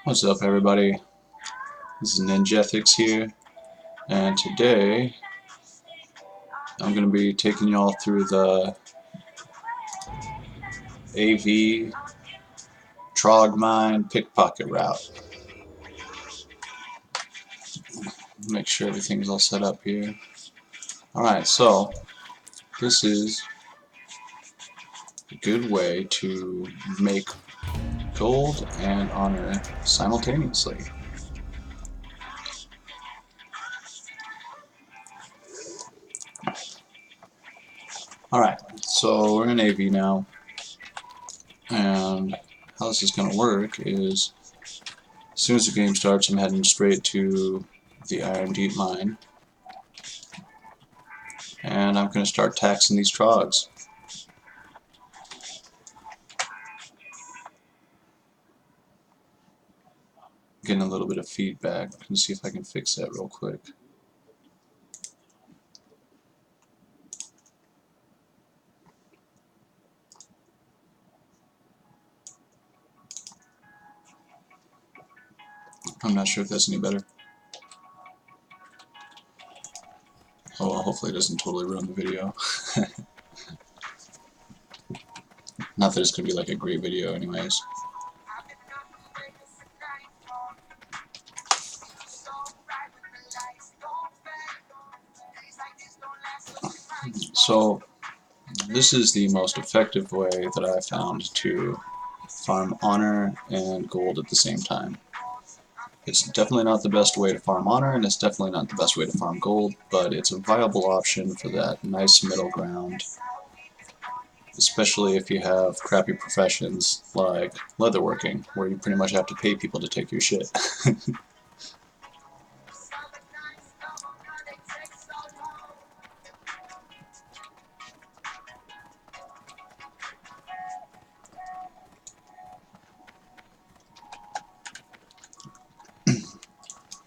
What's up, everybody? This is Ninjethics here, and today I'm going to be taking y'all through the AV Trogmine Pickpocket route. Make sure everything's all set up here. Alright, so this is a good way to make gold and honor simultaneously. Alright, so we're in AV now, and how this is going to work is as soon as the game starts, I'm heading straight to the Iron Deep Mine, and I'm going to start taxing these trogs. Getting a little bit of feedback. I'm going to see if I can fix that real quick. I'm not sure if that's any better. Oh well, hopefully it doesn't totally ruin the video. Not that it's going to be like a great video anyways. So this is the most effective way that I found to farm honor and gold at the same time. It's definitely not the best way to farm honor, and it's definitely not the best way to farm gold, but it's a viable option for that nice middle ground, especially if you have crappy professions like leatherworking, where you pretty much have to pay people to take your shit.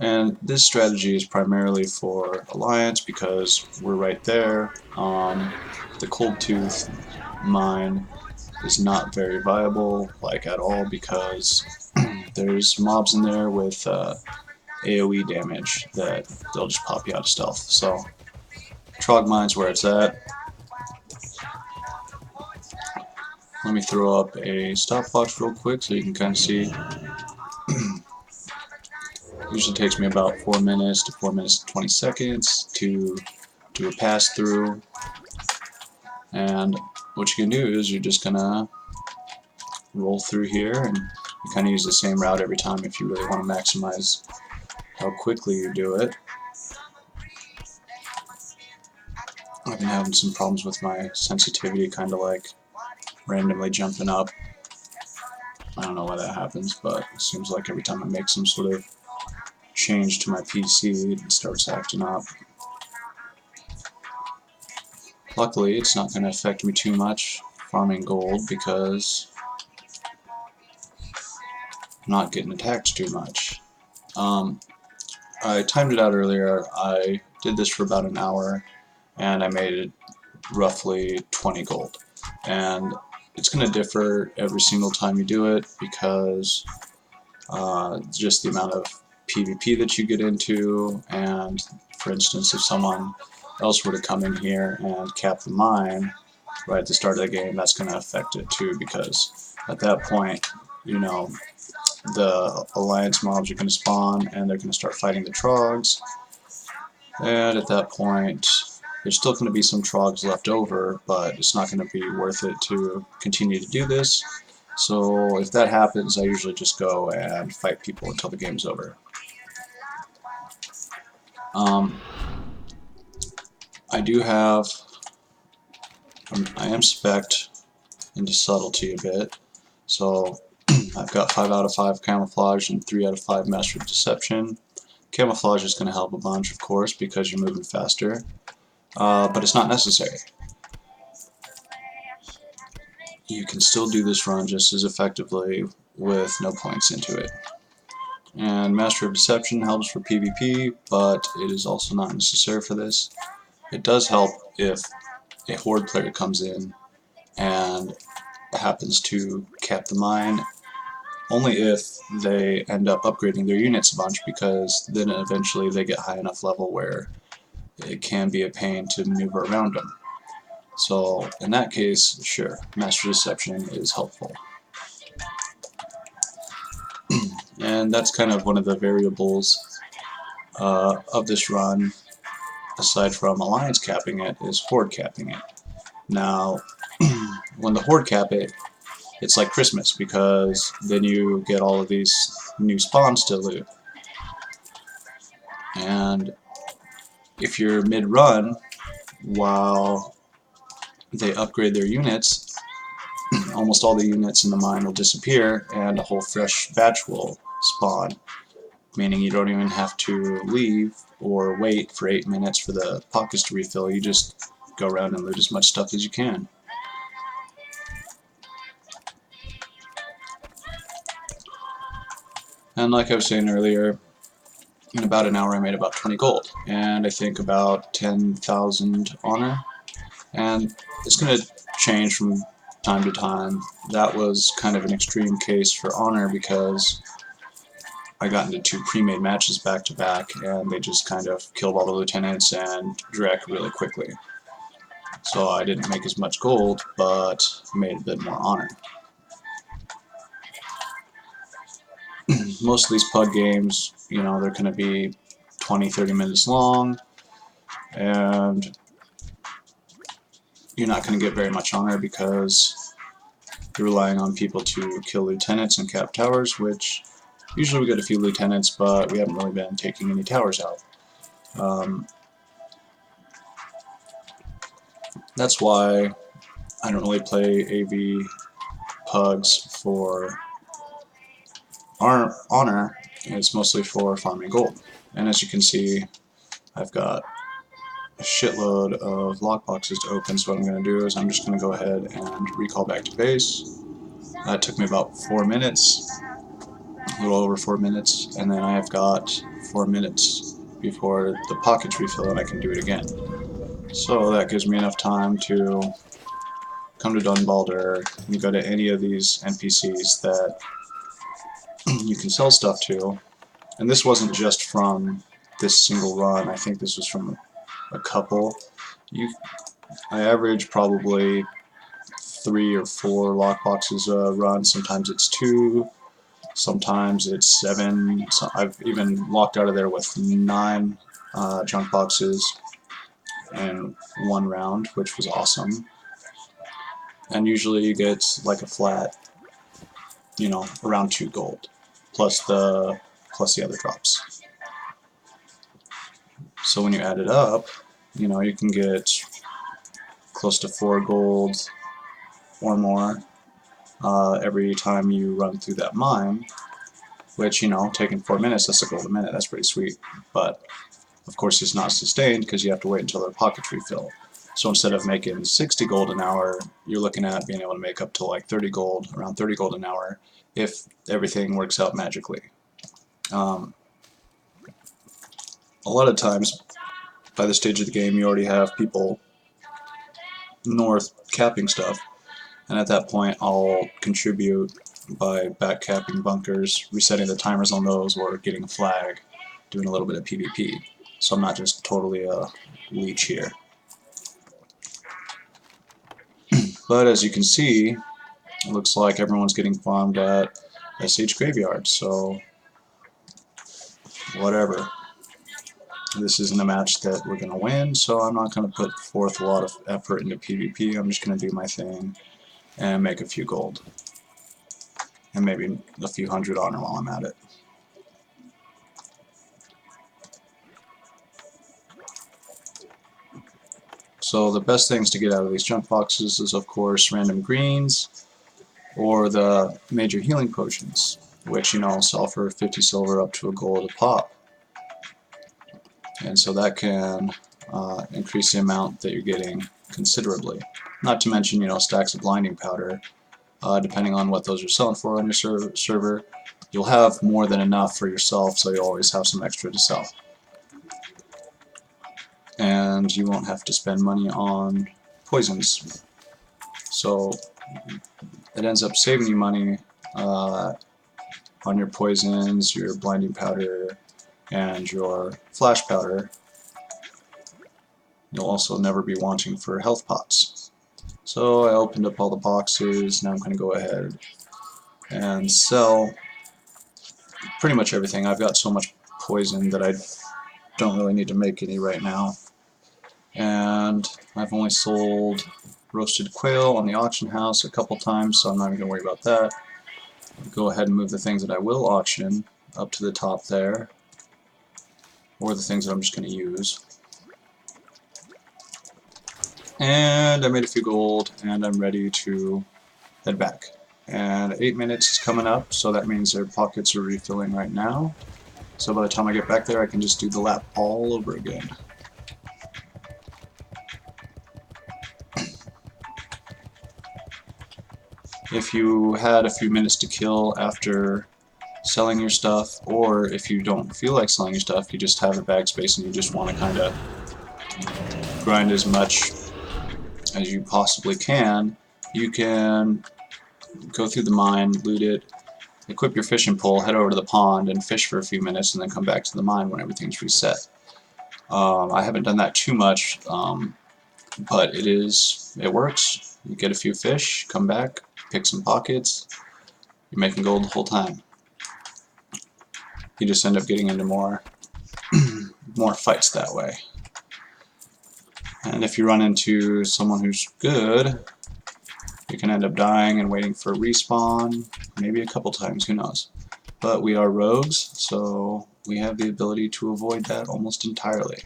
And this strategy is primarily for Alliance because we're right there. The Cold Tooth mine is not very viable, like at all, because there's mobs in there with AoE damage that they'll just pop you out of stealth. So Trog mine's where it's at. Let me throw up a stopwatch real quick so you can kind of see. Usually takes me about 4 minutes to 4 minutes and 20 seconds to do a pass through. And what you can do is you're just gonna roll through here, and you kind of use the same route every time if you really want to maximize how quickly you do it. I've been having some problems with my sensitivity, kind of like randomly jumping up. I don't know why that happens, but it seems like every time I make some sort of change to my PC, it starts acting up. Luckily, it's not going to affect me too much farming gold because I'm not getting attacked too much. I timed it out earlier. I did this for about an hour, and I made it roughly 20 gold. And it's going to differ every single time you do it because just the amount of PvP that you get into, and for instance, if someone else were to come in here and cap the mine right at the start of the game, that's going to affect it too, because at that point, you know, the Alliance mobs are going to spawn and they're going to start fighting the Trogs, and at that point there's still going to be some Trogs left over, but it's not going to be worth it to continue to do this. So if that happens, I usually just go and fight people until the game's over. I am spec'd into subtlety a bit, so I've got 5 out of 5 camouflage and 3 out of 5 master of deception. Camouflage is going to help a bunch, of course, because you're moving faster, but it's not necessary. You can still do this run just as effectively with no points into it. And Master of Deception helps for PvP, but it is also not necessary for this. It does help if a Horde player comes in and happens to cap the mine only if they end up upgrading their units a bunch, because then eventually they get high enough level where it can be a pain to maneuver around them. So in that case, sure, Master Deception is helpful. And that's kind of one of the variables of this run, aside from Alliance capping it, is Horde capping it. Now, when the Horde cap it, it's like Christmas, because then you get all of these new spawns to loot. And if you're mid-run, while they upgrade their units, almost all the units in the mine will disappear, and a whole fresh batch will spawn, meaning you don't even have to leave or wait for 8 minutes for the pockets to refill. You just go around and loot as much stuff as you can. And like I was saying earlier, in about an hour I made about 20 gold, and I think about 10,000 honor. And it's going to change from time to time. That was kind of an extreme case for honor, because I got into 2 pre-made matches back to back, and they just kind of killed all the lieutenants and Drek really quickly. So I didn't make as much gold, but made a bit more honor. Most of these PUG games, you know, they're going to be 20-30 minutes long, and you're not going to get very much honor because you're relying on people to kill lieutenants and cap towers, which usually we get a few lieutenants, but we haven't really been taking any towers out. That's why I don't really play AV pugs for honor. It's mostly for farming gold. And as you can see, I've got a shitload of lockboxes to open, so what I'm going to do is I'm just going to go ahead and recall back to base. That took me about 4 minutes, a little over 4 minutes, and then I have got 4 minutes before the pockets refill and I can do it again. So that gives me enough time to come to Dunbalder and go to any of these NPCs that you can sell stuff to. And this wasn't just from this single run, I think this was from a couple. I average probably 3 or 4 lockboxes a run. Sometimes it's 2, sometimes it's 7. So I've even locked out of there with 9 junk boxes in 1 round, which was awesome. And usually you get like a flat, you know, around 2 gold, plus the other drops. So when you add it up, you know, you can get close to 4 gold or more every time you run through that mine, which, you know, taking 4 minutes, that's a gold a minute, that's pretty sweet. But of course it's not sustained because you have to wait until their pockets refill. So instead of making 60 gold an hour, you're looking at being able to make up to like 30 gold, around 30 gold an hour, if everything works out magically. A lot of times, by this stage of the game, you already have people north capping stuff, and at that point I'll contribute by back capping bunkers, resetting the timers on those, or getting a flag, doing a little bit of PvP. So I'm not just totally a leech here. But as you can see, it looks like everyone's getting farmed at SH Graveyard, so whatever. This isn't a match that we're going to win, so I'm not going to put forth a lot of effort into PvP. I'm just going to do my thing and make a few gold. And maybe a few hundred honor while I'm at it. So the best things to get out of these junk boxes is, of course, random greens or the major healing potions, which, you know, sell for 50 silver up to a gold a pop. And so that can increase the amount that you're getting considerably. Not to mention, you know, stacks of blinding powder. Depending on what those are selling for on your server, you'll have more than enough for yourself, so you always have some extra to sell. And you won't have to spend money on poisons. So it ends up saving you money on your poisons, your blinding powder, and your flash powder. You'll also never be wanting for health pots. So I opened up all the boxes. Now I'm going to go ahead and sell pretty much everything. I've got so much poison that I don't really need to make any right now. And I've only sold roasted quail on the auction house a couple times, so I'm not even going to worry about that. I'll go ahead and move the things that I will auction up to the top there, or the things that I'm just going to use. And I made a few gold, and I'm ready to head back. And 8 minutes is coming up, so that means their pockets are refilling right now. So by the time I get back there, I can just do the lap all over again. If you had a few minutes to kill after selling your stuff, or if you don't feel like selling your stuff, you just have a bag space and you just want to kind of grind as much as you possibly can, you can go through the mine, loot it, equip your fishing pole, head over to the pond and fish for a few minutes, and then come back to the mine when everything's reset. I haven't done that too much, but it works. You get a few fish, come back, pick some pockets, you're making gold the whole time. You just end up getting into more fights that way. And if you run into someone who's good, you can end up dying and waiting for a respawn, maybe a couple times, who knows. But we are rogues, so we have the ability to avoid that almost entirely.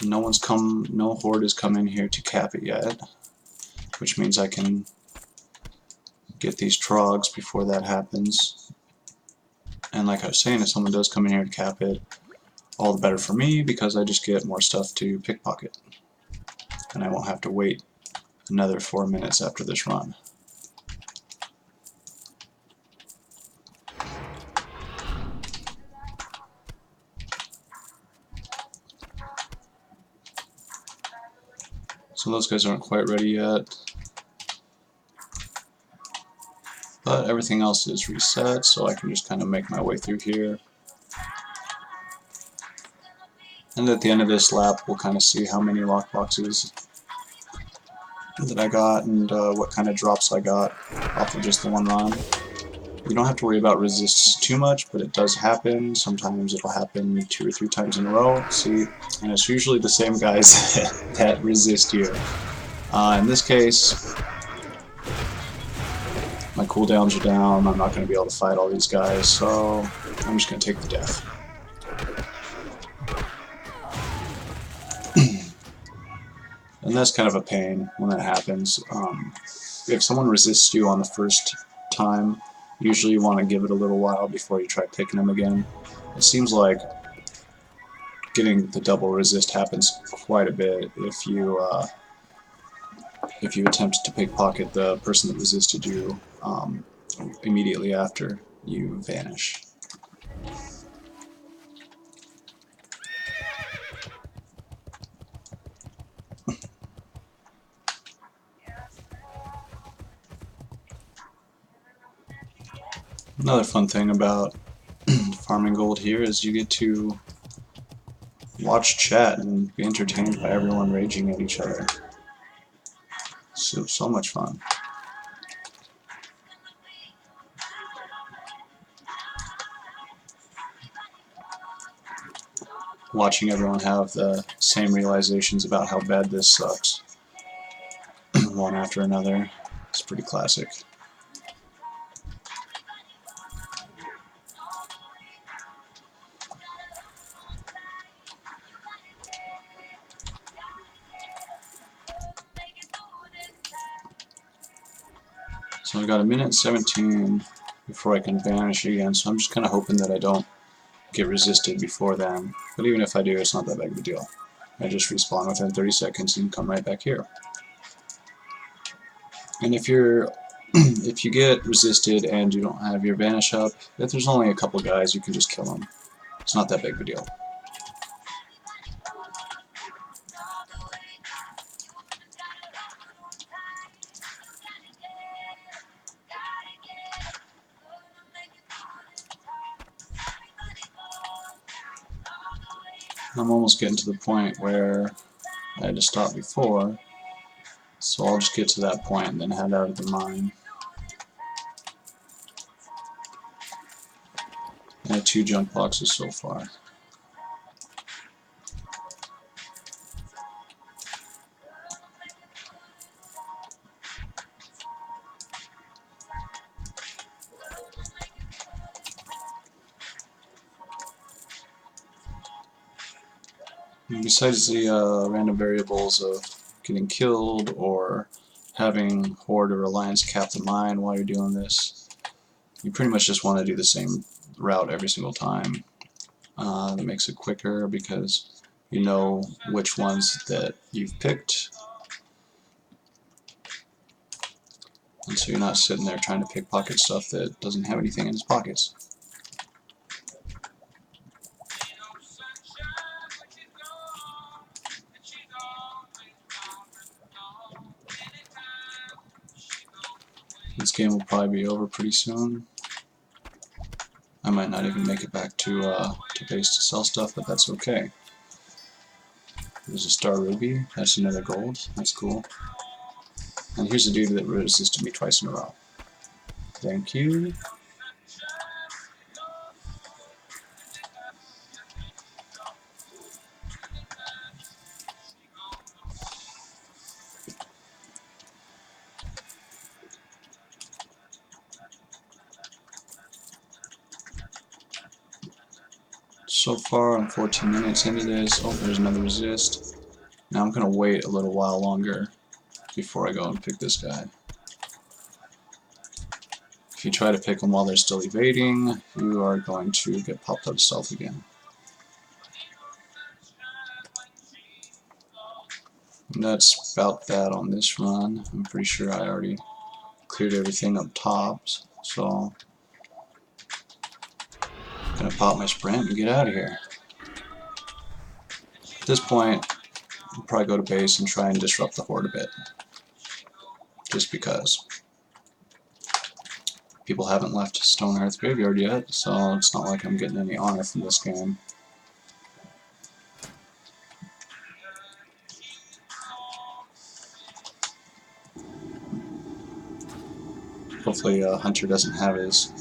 No horde has come in here to cap it yet, which means I can get these trogs before that happens. And like I was saying, if someone does come in here to cap it, all the better for me, because I just get more stuff to pickpocket. And I won't have to wait another 4 minutes after this run. So those guys aren't quite ready yet. But everything else is reset, so I can just kind of make my way through here. And at the end of this lap, we'll kind of see how many lockboxes that I got and what kind of drops I got off of just the one run. You don't have to worry about resists too much, but it does happen. Sometimes it'll happen 2 or 3 times in a row. See, and it's usually the same guys that resist you. In this case, my cooldowns are down. I'm not going to be able to fight all these guys, so I'm just going to take the death. And that's kind of a pain when that happens. If someone resists you on the first time, usually you want to give it a little while before you try picking them again. It seems like getting the double resist happens quite a bit if you attempt to pickpocket the person that resisted you immediately after you vanish. Another fun thing about farming gold here is you get to watch chat and be entertained by everyone raging at each other. So much fun. Watching everyone have the same realizations about how bad this sucks, one after another, it's pretty classic. So I've got 1:17 before I can vanish again, so I'm just kind of hoping that I don't get resisted before then. But even if I do, it's not that big of a deal. I just respawn within 30 seconds and come right back here. And if you get resisted and you don't have your vanish up, if there's only a couple guys, you can just kill them. It's not that big of a deal. I'm almost getting to the point where I had to stop before, so I'll just get to that point and then head out of the mine. I have 2 junk boxes so far. And besides the random variables of getting killed or having Horde or Alliance cap the mine while you're doing this, you pretty much just want to do the same route every single time. That makes it quicker because you know which ones that you've picked, and so you're not sitting there trying to pickpocket stuff that doesn't have anything in its pockets. This game will probably be over pretty soon. I might not even make it back to base to sell stuff, but that's okay. There's a star ruby. That's another gold. That's cool. And here's a dude that resisted me twice in a row. Thank you. So far, I'm 14 minutes into this. Oh, there's another resist. Now I'm going to wait a little while longer before I go and pick this guy. If you try to pick them while they're still evading, you are going to get popped out of stealth again. And that's about that on this run. I'm pretty sure I already cleared everything up top, so I'm going to pop my sprint and get out of here. At this point, I'll probably go to base and try and disrupt the Horde a bit. Just because. People haven't left Stonehearth Graveyard yet, so it's not like I'm getting any honor from this game. Hopefully Hunter doesn't have his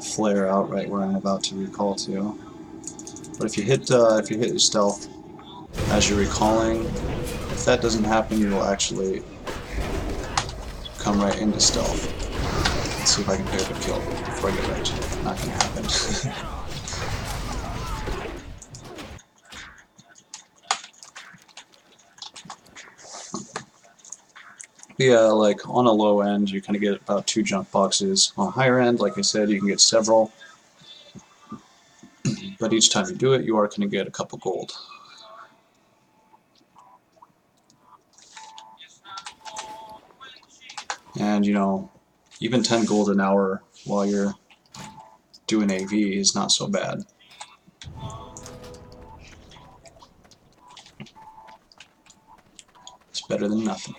flare out right where I'm about to recall to. But if you hit your stealth as you're recalling, if that doesn't happen, you will actually come right into stealth. Let's see if I can pick up a kill before I get right to it. Not gonna happen. But yeah, like on a low end, you kind of get about 2 junk boxes. On a higher end, like I said, you can get several. But each time you do it, you are going to get a couple gold. And, you know, even 10 gold an hour while you're doing AV is not so bad. It's better than nothing.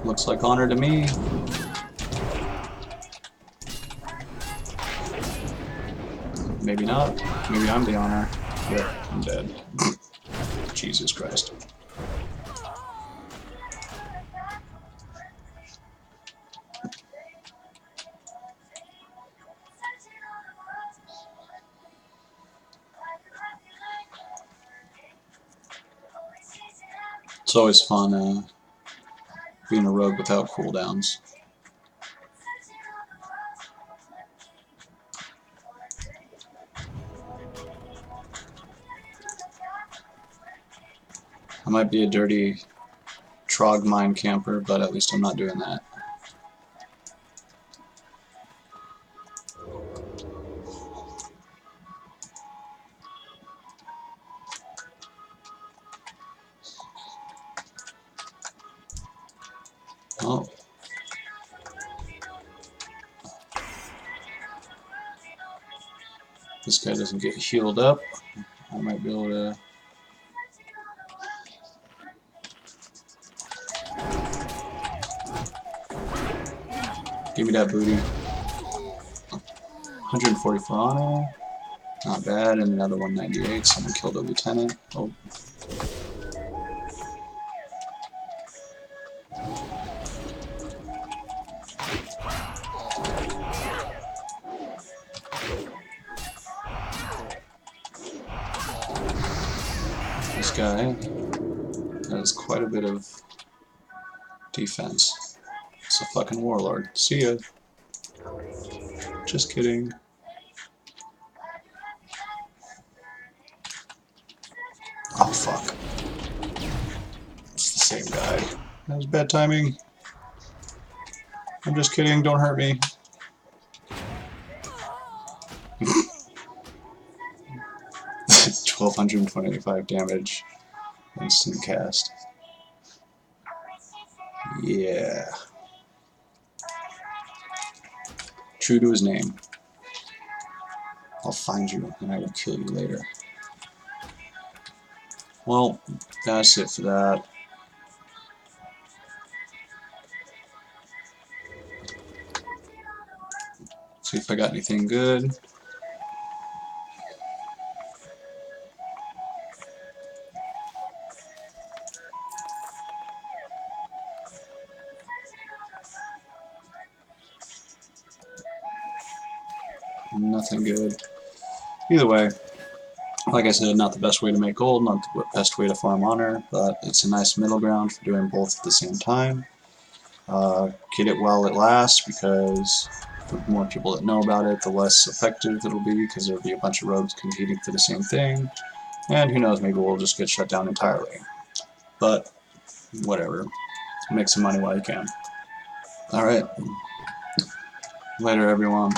Looks like honor to me. Maybe not. Maybe I'm the honor. Yep, I'm dead. Jesus Christ. It's always fun being a rogue without cooldowns. I might be a dirty Trog mine camper, but at least I'm not doing that. Oh. This guy doesn't get healed up. I might be able to... Give me that booty. 144 honor. Not bad. And another 198. Someone killed a lieutenant. Oh. This guy has quite a bit of defense. It's a fucking warlord. See ya. Just kidding. Oh fuck. It's the same guy. That was bad timing. I'm just kidding, don't hurt me. 1225 damage. Instant cast. Yeah. True to his name. I'll find you and I will kill you later. Well, that's it for that. See if I got anything good. Nothing good. Either way, like I said, not the best way to make gold, not the best way to farm honor, but it's a nice middle ground for doing both at the same time. Get it while it lasts, because the more people that know about it, the less effective it'll be, because there'll be a bunch of rogues competing for the same thing, and who knows, maybe we'll just get shut down entirely. But, whatever. Make some money while you can. Alright. Later, everyone.